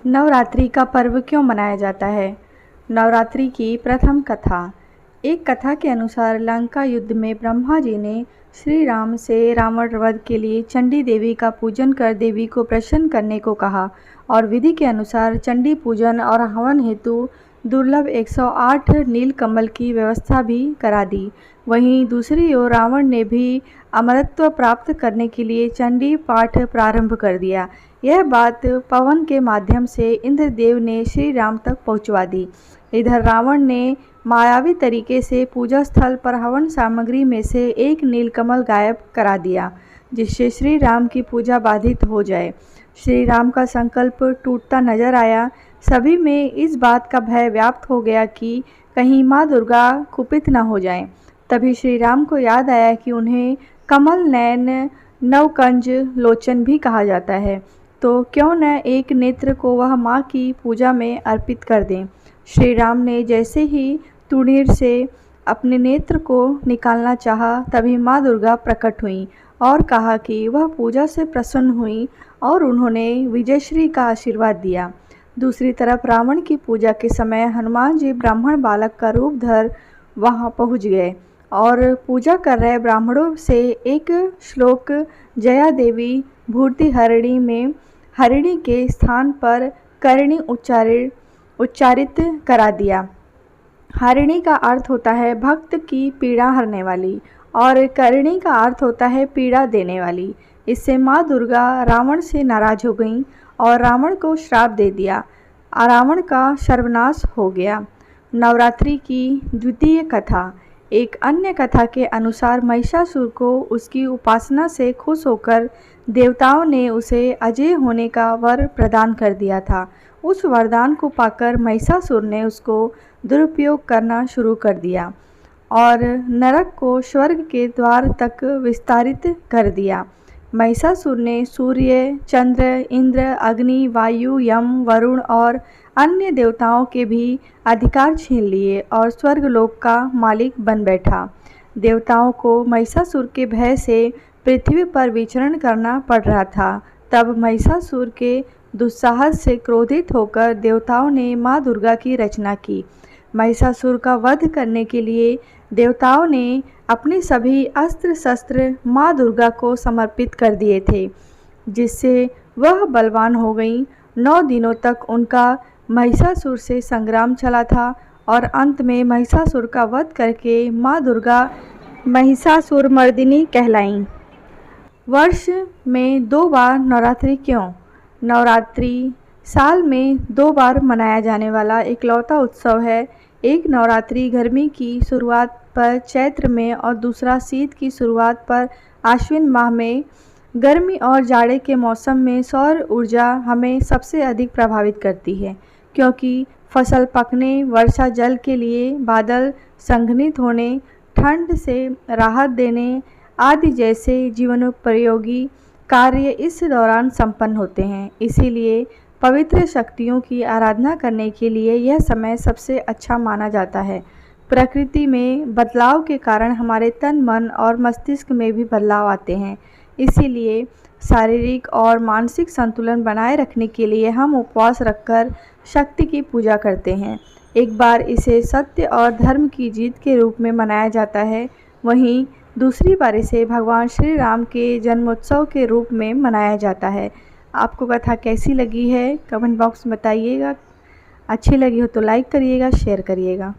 नवरात्रि का पर्व क्यों मनाया जाता है? नवरात्रि की प्रथम कथा। एक कथा के अनुसार लंका युद्ध में ब्रह्मा जी ने श्री राम से रावण वध के लिए चंडी देवी का पूजन कर देवी को प्रसन्न करने को कहा और विधि के अनुसार चंडी पूजन और हवन हेतु दुर्लभ 108 नील कमल की व्यवस्था भी करा दी। वहीं दूसरी ओर रावण ने भी अमरत्व प्राप्त करने के लिए चंडी पाठ प्रारंभ कर दिया। यह बात पवन के माध्यम से इंद्रदेव ने श्री राम तक पहुंचवा दी। इधर रावण ने मायावी तरीके से पूजा स्थल पर हवन सामग्री में से एक नीलकमल गायब करा दिया, जिससे श्री राम की पूजा बाधित हो जाए। श्री राम का संकल्प टूटता नजर आया। सभी में इस बात का भय व्याप्त हो गया कि कहीं माँ दुर्गा कुपित न हो जाएं। तभी श्री राम को याद आया कि उन्हें कमल नयन नवकंज लोचन भी कहा जाता है, तो क्यों न एक नेत्र को वह माँ की पूजा में अर्पित कर दें। श्री राम ने जैसे ही तुणीर से अपने नेत्र को निकालना चाहा, तभी माँ दुर्गा प्रकट हुईं और कहा कि वह पूजा से प्रसन्न हुई और उन्होंने विजयश्री का आशीर्वाद दिया। दूसरी तरफ रावण की पूजा के समय हनुमान जी ब्राह्मण बालक का रूप धर वहां पहुंच गए और पूजा कर रहे ब्राह्मणों से एक श्लोक जया देवी भूर्तिहरिणी में हरिणी के स्थान पर करिणी उच्चारित करा दिया। हरिणी का अर्थ होता है भक्त की पीड़ा हरने वाली और करिणी का अर्थ होता है पीड़ा देने वाली। इससे माँ दुर्गा रावण से नाराज हो गईं और रावण को श्राप दे दिया। रावण का सर्वनाश हो गया। नवरात्रि की द्वितीय कथा। एक अन्य कथा के अनुसार महिषासुर को उसकी उपासना से खुश होकर देवताओं ने उसे अजय होने का वर प्रदान कर दिया था। उस वरदान को पाकर महिषासुर ने उसको दुरुपयोग करना शुरू कर दिया और नरक को स्वर्ग के द्वार तक विस्तारित कर दिया। महिषासुर ने सूर्य, चंद्र, इंद्र, अग्नि, वायु, यम, वरुण और अन्य देवताओं के भी अधिकार छीन लिए और स्वर्गलोक का मालिक बन बैठा। देवताओं को महिषासुर के भय से पृथ्वी पर विचरण करना पड़ रहा था। तब महिषासुर के दुस्साहस से क्रोधित होकर देवताओं ने माँ दुर्गा की रचना की। महिषासुर का वध करने के लिए देवताओं ने अपने सभी अस्त्र शस्त्र माँ दुर्गा को समर्पित कर दिए थे, जिससे वह बलवान हो गईं। 9 दिनों तक उनका महिषासुर से संग्राम चला था और अंत में महिषासुर का वध करके माँ दुर्गा महिषासुरमर्दिनी कहलाईं। वर्ष में 2 बार नवरात्रि क्यों? नवरात्रि साल में 2 बार मनाया जाने वाला इकलौता उत्सव है। एक नवरात्रि गर्मी की शुरुआत पर चैत्र में और दूसरा शीत की शुरुआत पर आश्विन माह में। गर्मी और जाड़े के मौसम में सौर ऊर्जा हमें सबसे अधिक प्रभावित करती है, क्योंकि फसल पकने, वर्षा जल के लिए बादल संघनित होने, ठंड से राहत देने आदि जैसे जीवनोपयोगी कार्य इस दौरान संपन्न होते हैं। इसीलिए पवित्र शक्तियों की आराधना करने के लिए यह समय सबसे अच्छा माना जाता है। प्रकृति में बदलाव के कारण हमारे तन, मन और मस्तिष्क में भी बदलाव आते हैं। इसीलिए शारीरिक और मानसिक संतुलन बनाए रखने के लिए हम उपवास रखकर शक्ति की पूजा करते हैं। एक बार इसे सत्य और धर्म की जीत के रूप में मनाया जाता है, वहीं दूसरी बार इसे भगवान श्री राम के जन्मोत्सव के रूप में मनाया जाता है। आपको कथा कैसी लगी है कमेंट बॉक्स में बताइएगा। अच्छी लगी हो तो लाइक करिएगा, शेयर करिएगा।